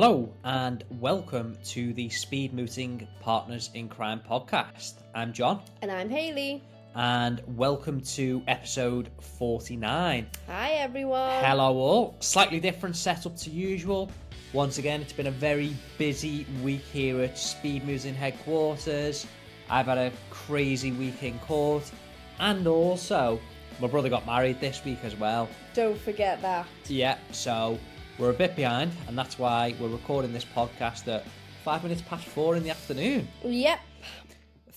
Hello and welcome to the Speed Mooting Partners in Crime podcast. I'm John. And I'm Hayley. And welcome to episode 49. Hi everyone. Hello all. Slightly different setup to usual. Once again, it's been a very busy week here at Speed Mooting headquarters. I've had a crazy week in court. And also, my brother got married this week as well. Don't forget that. Yeah, so we're a bit behind, and that's why we're recording this podcast at 5 minutes past 4 in the afternoon. Yep.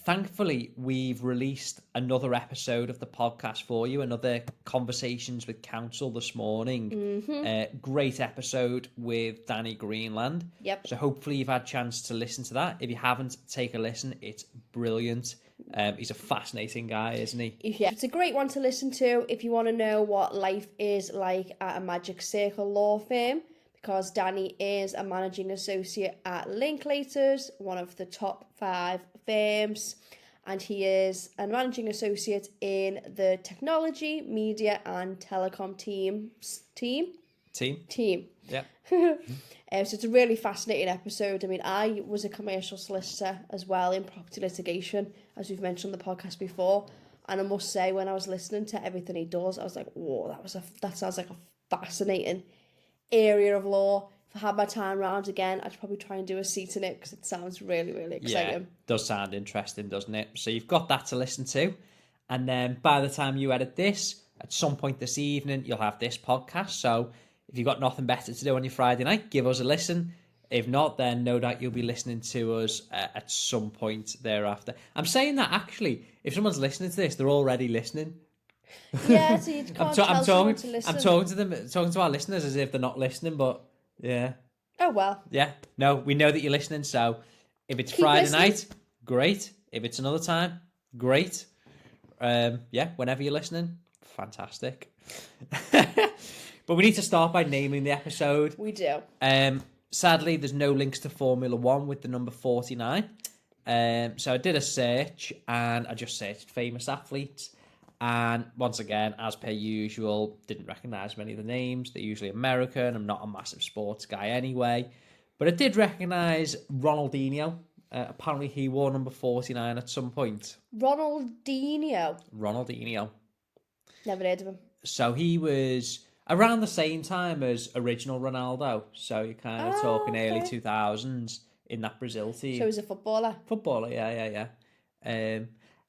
Thankfully, we've released another episode of the podcast for you, another Conversations with Counsel this morning. Great episode with Danny Greenland. Yep. So hopefully you've had a chance to listen to that. If you haven't, take a listen. It's brilliant. He's a fascinating guy, isn't he? Yeah, it's a great one to listen to if you want to know what life is like at a Magic Circle law firm, because Danny is a managing associate at Linklaters, one of the top 5 firms, and he is a managing associate in the technology, media and telecom team. Yeah. So it's a really fascinating episode. I mean, I was a commercial solicitor as well in property litigation, as we've mentioned on the podcast before. And I must say, when I was listening to everything he does, I was like, whoa, that sounds like a fascinating area of law. If I had my time round again, I'd probably try and do a seat in it because it sounds really, really exciting. Yeah, does sound interesting, doesn't it? So you've got that to listen to. And then by the time you edit this, at some point this evening, you'll have this podcast. So if you've got nothing better to do on your Friday night, give us a listen. If not, then no doubt you'll be listening to us at some point thereafter. I'm saying that actually, if someone's listening to this, they're already listening. Yeah, so you can't tell someone to listen. I'm talking to our listeners as if they're not listening, but yeah. Oh, well. Yeah, no, we know that you're listening, so if it's Friday night, great. If it's another time, great. Yeah, whenever you're listening, fantastic. But we need to start by naming the episode. We do. Sadly, there's no links to Formula 1 with the number 49. So I did a search, and I just searched famous athletes. And once again, as per usual, didn't recognise many of the names. They're usually American. I'm not a massive sports guy anyway. But I did recognise Ronaldinho. Apparently, he wore number 49 at some point. Ronaldinho. Never heard of him. So he was around the same time as original Ronaldo. So you're kind of talking early 2000s in that Brazil team. So he's a footballer? Yeah.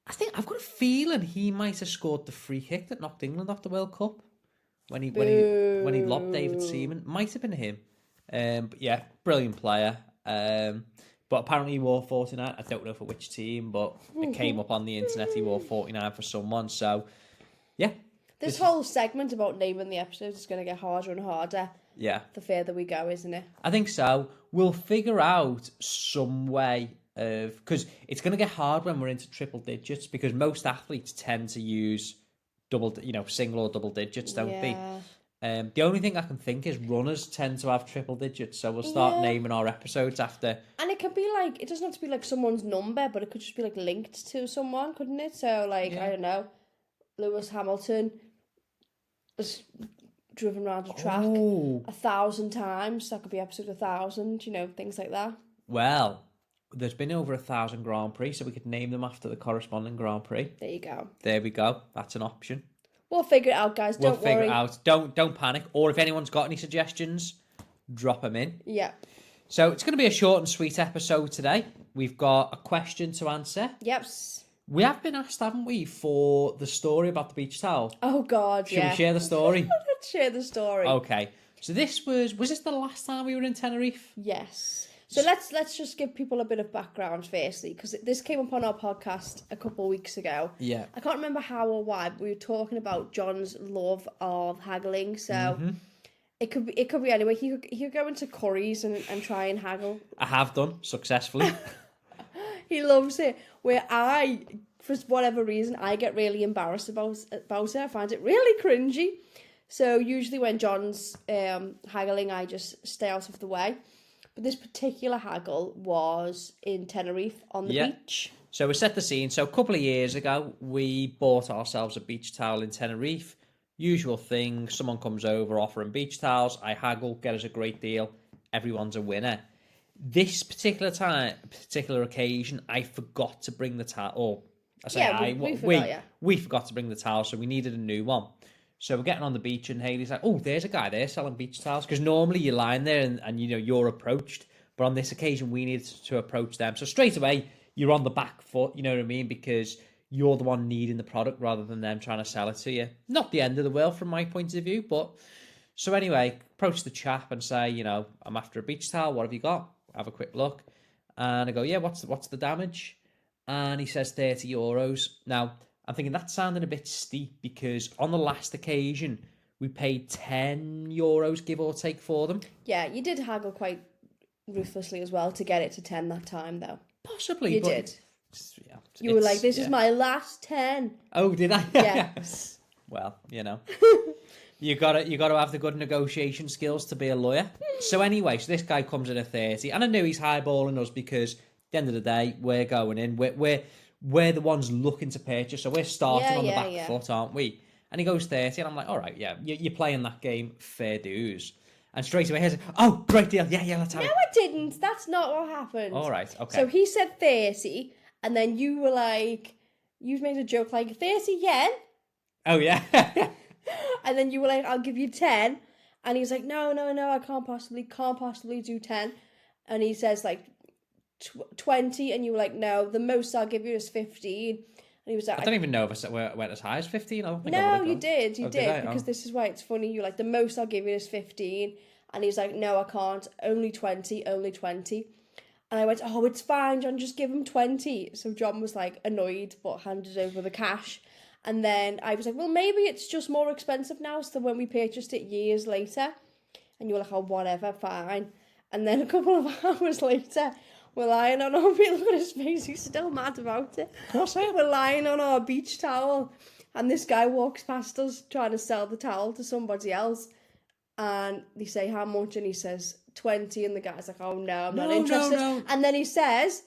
I think I've got a feeling he might have scored the free kick that knocked England off the World Cup when he lobbed David Seaman. Might have been him. But yeah, brilliant player. But apparently he wore 49. I don't know for which team, but it came up on the internet. He wore 49 for someone. So yeah. This whole segment about naming the episodes is going to get harder and harder. Yeah. The further we go, isn't it? I think so. We'll figure out some way of, because it's going to get hard when we're into triple digits, because most athletes tend to use single or double digits, don't they? The only thing I can think is runners tend to have triple digits, so we'll start naming our episodes after. And it could be like, it doesn't have to be like someone's number, but it could just be like linked to someone, couldn't it? So like, I don't know, Lewis Hamilton was driven around a track 1,000 times. That could be episode 1,000, things like that. Well, there's been over 1,000 Grand Prix, so we could name them after the corresponding Grand Prix. There you go. There we go. That's an option. We'll figure it out, guys. Don't worry. We'll figure it out. Don't panic. Or if anyone's got any suggestions, drop them in. Yeah. So it's going to be a short and sweet episode today. We've got a question to answer. Yep. We have been asked, haven't we, for the story about the beach towel? Oh, God, Should we share the story? Let's share the story. Okay. So this was this the last time we were in Tenerife? Yes. So let's just give people a bit of background firstly, because this came up on our podcast a couple of weeks ago. Yeah. I can't remember how or why, but we were talking about John's love of haggling. So it could be anyway. He could go into Curry's and try and haggle. I have done successfully. He loves it. Where I, for whatever reason, I get really embarrassed about it. I find it really cringy. So usually when John's haggling, I just stay out of the way. But this particular haggle was in Tenerife on the beach. So we set the scene. So a couple of years ago, we bought ourselves a beach towel in Tenerife. Usual thing, someone comes over offering beach towels. I haggle, get us a great deal. everyone's a winner. This particular occasion, I forgot to bring the towel. Or I say we forgot to bring the towel, so we needed a new one. So we're getting on the beach, and Hayley's like, "Oh, there's a guy there selling beach towels." Because normally you're lying there, and you're approached, but on this occasion we needed to approach them. So straight away you're on the back foot. You know what I mean? Because you're the one needing the product rather than them trying to sell it to you. Not the end of the world from my point of view, but so anyway, approach the chap and say, I'm after a beach towel. What have you got? Have a quick look, and I go, yeah. What's the damage? And he says €30. Now I'm thinking that's sounding a bit steep because on the last occasion we paid €10, give or take, for them. Yeah, you did haggle quite ruthlessly as well to get it to 10 that time, though. Possibly, you did. Yeah, you were like, "This is my last 10." Oh, did I? Yeah. Well, you gotta have the good negotiation skills to be a lawyer. So anyway, this guy comes in at 30, and I knew he's highballing us because at the end of the day, we're going in. We're the ones looking to purchase, so we're starting on the back foot, aren't we? And he goes 30, and I'm like, all right, yeah, you're playing that game, fair dues. And straight away, he's like, "Oh, great deal, yeah, let's have it." No, I didn't. That's not what happened. All right, okay. So he said 30, and then you were like, you've made a joke like 30 yen. Oh yeah. And then you were like, "I'll give you 10," and he's like, "No, I can't possibly do 10," and he says like 20, and you were like, "No, the most I'll give you is 15," and he was like, I don't even know if I went as high as 15. I don't think No, you did, I? because this is why it's funny. You're like, "The most I'll give you is 15," and he's like, "No, I can't, only 20. And I went, "Oh, it's fine, John, just give him 20. So John was like annoyed, but handed over the cash. And then I was like, "Well, maybe it's just more expensive now than when we purchased it years later." And you were like, "Oh, whatever, fine." And then a couple of hours later, we're lying on our beach. Look at his face, he's still mad about it. Of course I am. We're lying on our beach towel, and this guy walks past us trying to sell the towel to somebody else. And they say, "How much?" And he says 20, and the guy's like, "Oh, no, I'm not interested." No. And then he says,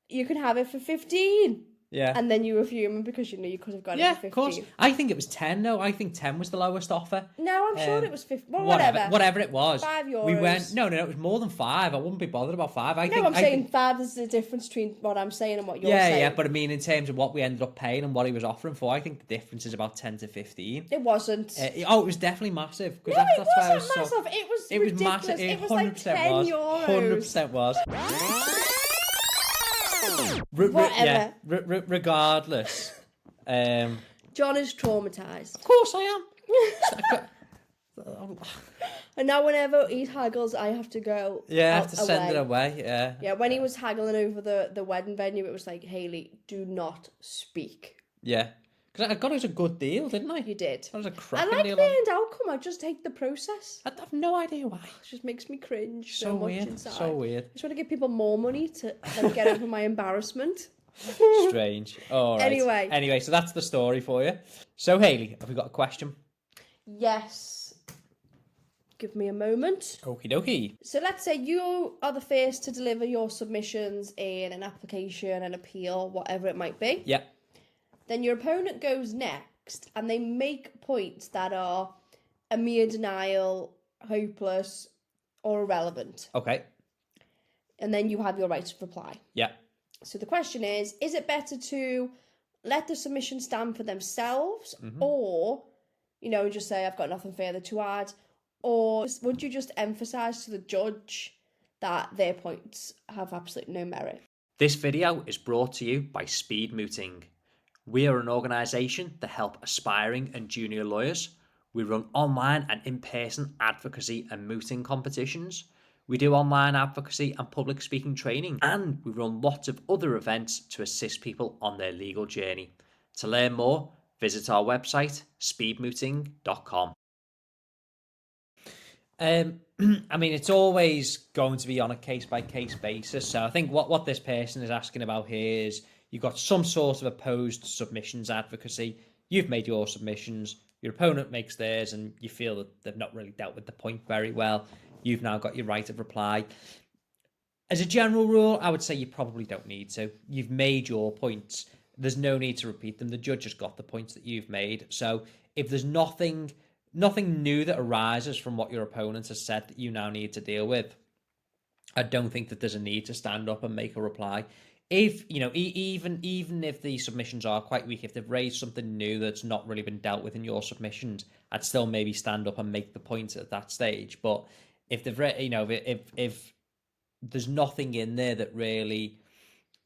"You can have it for 15. Yeah. And then you were fuming because you could have got it for 15. Yeah, of course. I think it was 10, though. I think 10 was the lowest offer. No, I'm sure it was 15. Well, whatever it was. €5. We went, no, it was more than 5. I wouldn't be bothered about 5. I'm saying 5 is the difference between what I'm saying and what you're saying. Yeah, but I mean, in terms of what we ended up paying and what he was offering for, I think the difference is about 10 to 15. It wasn't. It was definitely massive. No, it wasn't massive. It was ridiculous. Massive. It was like €10. 100% was. Whatever. Regardless. John is traumatised. Of course I am. And now whenever he haggles, I have to go. Yeah, I have to send it away. Yeah. Yeah, when he was haggling over the wedding venue, it was like, "Hayley, do not speak." Yeah. Because I got us a good deal, didn't I? You did. That was a cracking I like deal. the end outcome. I just hate the process. I have no idea why. It just makes me cringe so much weird. inside. So weird. I just want to give people more money to get over my embarrassment. Strange. All right. Anyway, so that's the story for you. So, Hayley, have we got a question? Yes. Give me a moment. Okie dokie. So let's say you are the first to deliver your submissions in an application, an appeal, whatever it might be. Yeah. Then your opponent goes next, and they make points that are a mere denial, hopeless, or irrelevant. Okay. And then you have your right to reply. Yeah. So the question is it better to let the submission stand for themselves, or, just say, "I've got nothing further to add," or would you just emphasise to the judge that their points have absolutely no merit? This video is brought to you by Speed Mooting. We are an organisation that help aspiring and junior lawyers. We run online and in-person advocacy and mooting competitions. We do online advocacy and public speaking training, and we run lots of other events to assist people on their legal journey. To learn more, visit our website, speedmooting.com. I mean, it's always going to be on a case-by-case basis. So I think what this person is asking about here is you've got some sort of opposed submissions advocacy. You've made your submissions. Your opponent makes theirs, and you feel that they've not really dealt with the point very well. You've now got your right of reply. As a general rule, I would say you probably don't need to. You've made your points. There's no need to repeat them. The judge has got the points that you've made. So if there's nothing new that arises from what your opponent has said that you now need to deal with, I don't think that there's a need to stand up and make a reply. If even if the submissions are quite weak, if they've raised something new that's not really been dealt with in your submissions, I'd still maybe stand up and make the point at that stage. But if they've if there's nothing in there that really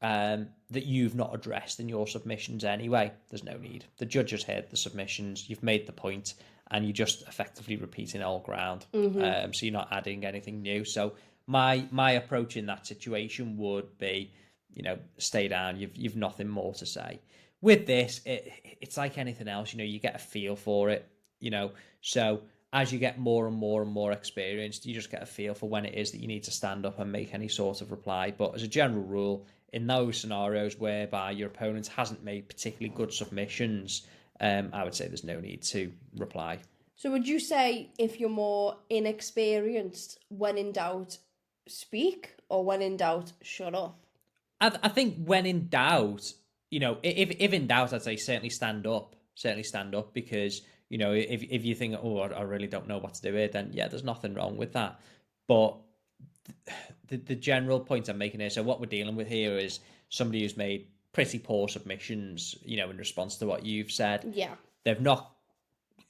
that you've not addressed in your submissions anyway, there's no need. The judge has heard the submissions, you've made the point, and you're just effectively repeating old ground. So you're not adding anything new. So my approach in that situation would be, stay down. You've nothing more to say. With this, it's like anything else. You get a feel for it. So as you get more and more and more experienced, you just get a feel for when it is that you need to stand up and make any sort of reply. But as a general rule, in those scenarios whereby your opponent hasn't made particularly good submissions, I would say there's no need to reply. So would you say if you're more inexperienced, when in doubt, speak, or when in doubt, shut up? I think when in doubt, if in doubt, I'd say certainly stand up. Certainly stand up, because, if you think, oh, I really don't know what to do here, then yeah, there's nothing wrong with that. But the general point I'm making here, so what we're dealing with here is somebody who's made pretty poor submissions, in response to what you've said. Yeah. They've not,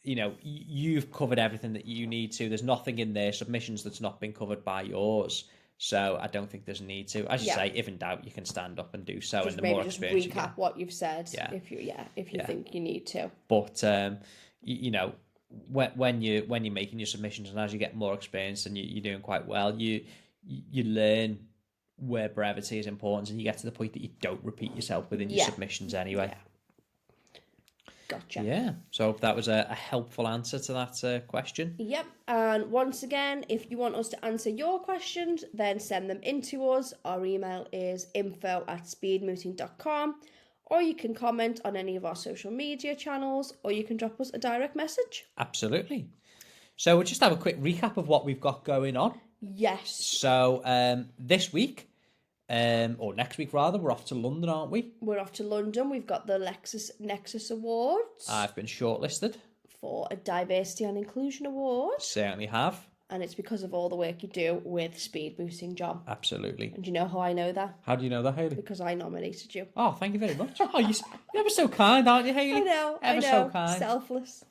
you've covered everything that you need to. There's nothing in their submissions that's not been covered by yours. So I don't think there's a need to. As you say, if in doubt, you can stand up and do so. Just and the maybe more just experience recap what you've said. Yeah. If you think you need to. But when you're making your submissions, and as you get more experience and you're doing quite well, you learn where brevity is important, and you get to the point that you don't repeat yourself within your submissions anyway. Yeah. Gotcha. Yeah. So that was a helpful answer to that question. Yep. And once again, if you want us to answer your questions, then send them in to us. Our email is info@speedmooting.com, or you can comment on any of our social media channels, or you can drop us a direct message. Absolutely. So we'll just have a quick recap of what we've got going on. Yes. So this week, or next week rather, we're off to London, aren't we? We're off to London. We've got the Nexus Awards. I've been shortlisted for a Diversity and Inclusion Award. Certainly have. And it's because of all the work you do with Speed Mooting, John. Absolutely. And do you know how I know that? How do you know that, Hayley? Because I nominated you. Oh, thank you very much. Oh, you're ever so kind, aren't you, Hayley? I know. Ever so kind. Selfless.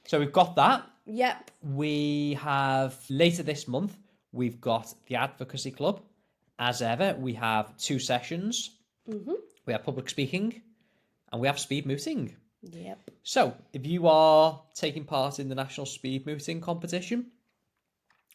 So we've got that. Yep. We have, later this month, we've got the Advocacy Club. As ever, we have 2 sessions. Mm-hmm. We have public speaking, and we have speed mooting. Yep. So, if you are taking part in the National Speed Mooting Competition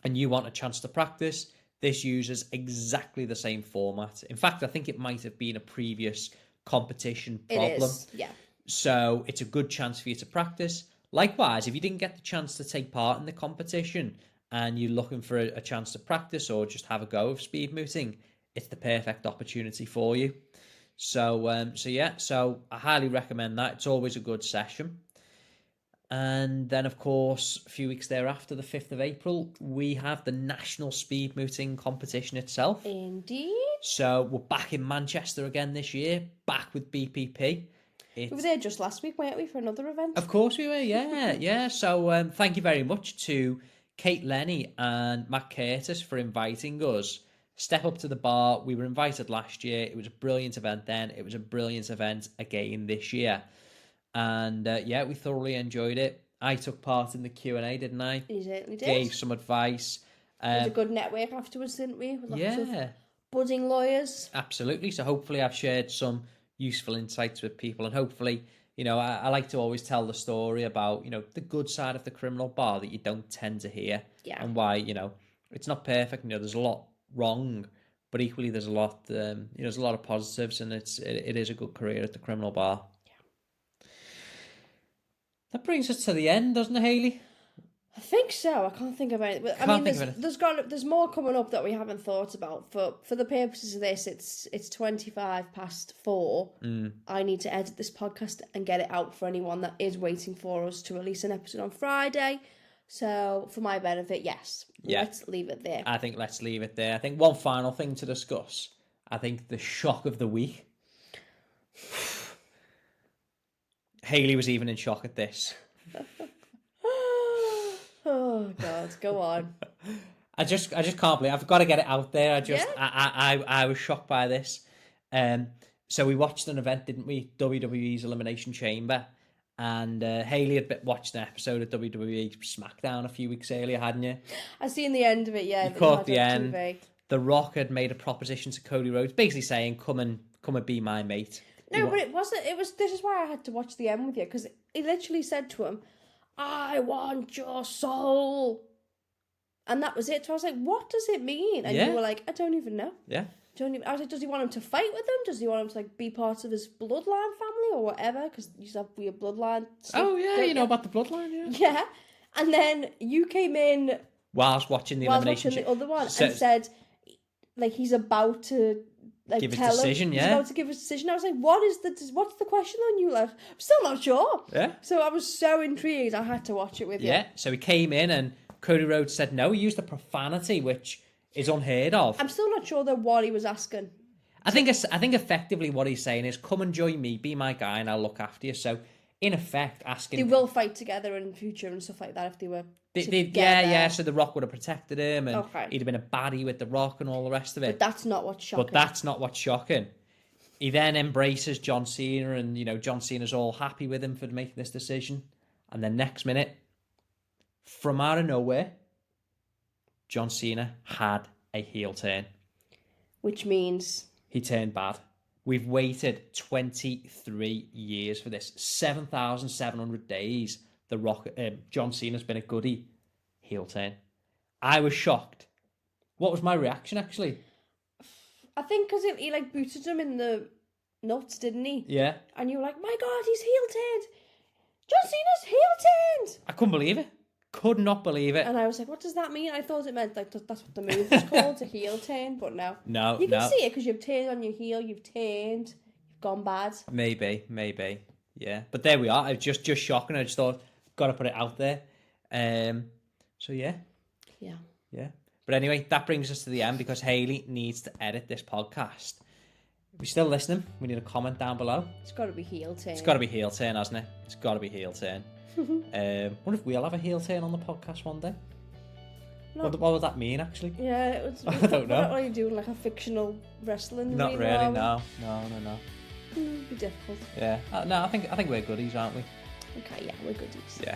and you want a chance to practice, this uses exactly the same format. In fact, I think it might have been a previous competition problem. It is, yeah. So, it's a good chance for you to practice. Likewise, if you didn't get the chance to take part in the competition and you're looking for a chance to practice or just have a go of speed mooting, it's the perfect opportunity for you. So I highly recommend that. It's always a good session. And then, of course, a few weeks thereafter, the 5th of April, we have the National Speed Mooting Competition itself. Indeed. So we're back in Manchester again this year, back with BPP. We were there just last week, weren't we, for another event? Of course we were, yeah. So thank you very much to Kate Lenny and Matt Curtis for inviting us. Step up to the bar. We were invited last year. It was a brilliant event then. It was a brilliant event again this year. And we thoroughly enjoyed it. I took part in the Q&A, didn't I? You certainly did. Gave some advice. It was a good network afterwards, didn't we? With lots of budding lawyers. Absolutely. So hopefully I've shared some useful insights with people, and hopefully, I like to always tell the story about, the good side of the criminal bar that you don't tend to hear. Yeah. And why, it's not perfect. There's a lot wrong, but equally there's a lot, there's a lot of positives, and it is a good career at the criminal bar. Yeah. That brings us to the end, doesn't it, Hayley? I think so. I can't think of anything. There's more coming up that we haven't thought about. For the purposes of this, it's 4:25. I need to edit this podcast and get it out for anyone that is waiting for us to release an episode on Friday. So, for my benefit, yes. Yeah. Let's leave it there. I think let's leave it there. I think one final thing to discuss. I think the shock of the week. Hayley was even in shock at this. Oh, God. Go on. I just can't believe I've got to get it out there. Yeah. I was shocked by this. So we watched an event, didn't we? WWE's Elimination Chamber, and Hayley had watched an episode of WWE SmackDown a few weeks earlier, hadn't you? I seen the end of it. Yeah, You caught the end. TV. The Rock had made a proposition to Cody Rhodes, basically saying, "Come and be my mate." No, but it wasn't. It was. This is why I had to watch the end with you, because he literally said to him, "I want your soul," and that was it. So I was like, "What does it mean?" And you were like, "I don't even know." Yeah. I was like, "Does he want him to fight with them? Does he want him to like be part of his bloodline family or whatever?" Because you have weird bloodline stuff. Oh yeah, you know about the bloodline, yeah. Yeah, and then you came in whilst watching the elimination, the other one, and said, like, he's about to. Like, give his decision, he's about to give his decision. I was like, what's the question on you left? I'm still not sure. Yeah. So I was so intrigued, I had to watch it with you. Yeah, so he came in and Cody Rhodes said no. He used a profanity, which is unheard of. I'm still not sure, though, what he was asking. I think effectively what he's saying is, come and join me, be my guy, and I'll look after you. So, in effect, asking... They will fight together in the future and stuff like that if they were Yeah, so The Rock would have protected him, and he'd have been a baddie with The Rock and all the rest of it. But that's not what's shocking. He then embraces John Cena, and, you know, John Cena's all happy with him for making this decision. And then next minute, from out of nowhere, John Cena had a heel turn. Which means... he turned bad. We've waited 23 years for this. 7,700 days. The Rock, John Cena's been a goodie. Heel turn. I was shocked. What was my reaction, actually? I think because he like booted him in the nuts, didn't he? Yeah. And you were like, my God, he's heel turned. John Cena's heel turned. I couldn't believe it. Could not believe it. And I was like, what does that mean? I thought it meant like that's what the move was called, a heel turn, but no. No, you can see it because you've turned on your heel, you've gone bad. Maybe. Yeah. But there we are. It's just shocking. I just thought, got to put it out there. So yeah. Yeah. Yeah. But anyway, that brings us to the end because Hayley needs to edit this podcast. If you're still listening, we need a comment down below. It's got to be heel turn. It's got to be heel turn, hasn't it? It's got to be heel turn. Wonder if we'll have a heel turn on the podcast one day. What would that mean, actually? Yeah, I don't know. What are you doing, like a fictional wrestling? Not really. No. It'd be difficult. Yeah. No, I think we're goodies, aren't we? Okay, yeah, we're goodies. Yeah.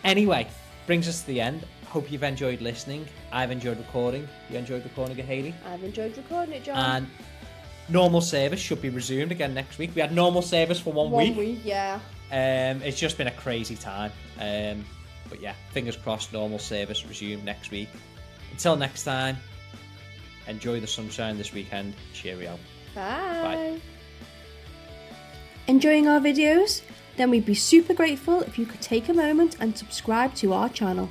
Anyway, brings us to the end. Hope you've enjoyed listening. I've enjoyed recording. You enjoyed recording it, Hayley? I've enjoyed recording it, John. And normal service should be resumed again next week. We had normal service for 1 week. 1 week, yeah. It's just been a crazy time. But yeah, fingers crossed, normal service resumed next week. Until next time, enjoy the sunshine this weekend. Cheerio. Bye. Enjoying our videos? Then we'd be super grateful if you could take a moment and subscribe to our channel.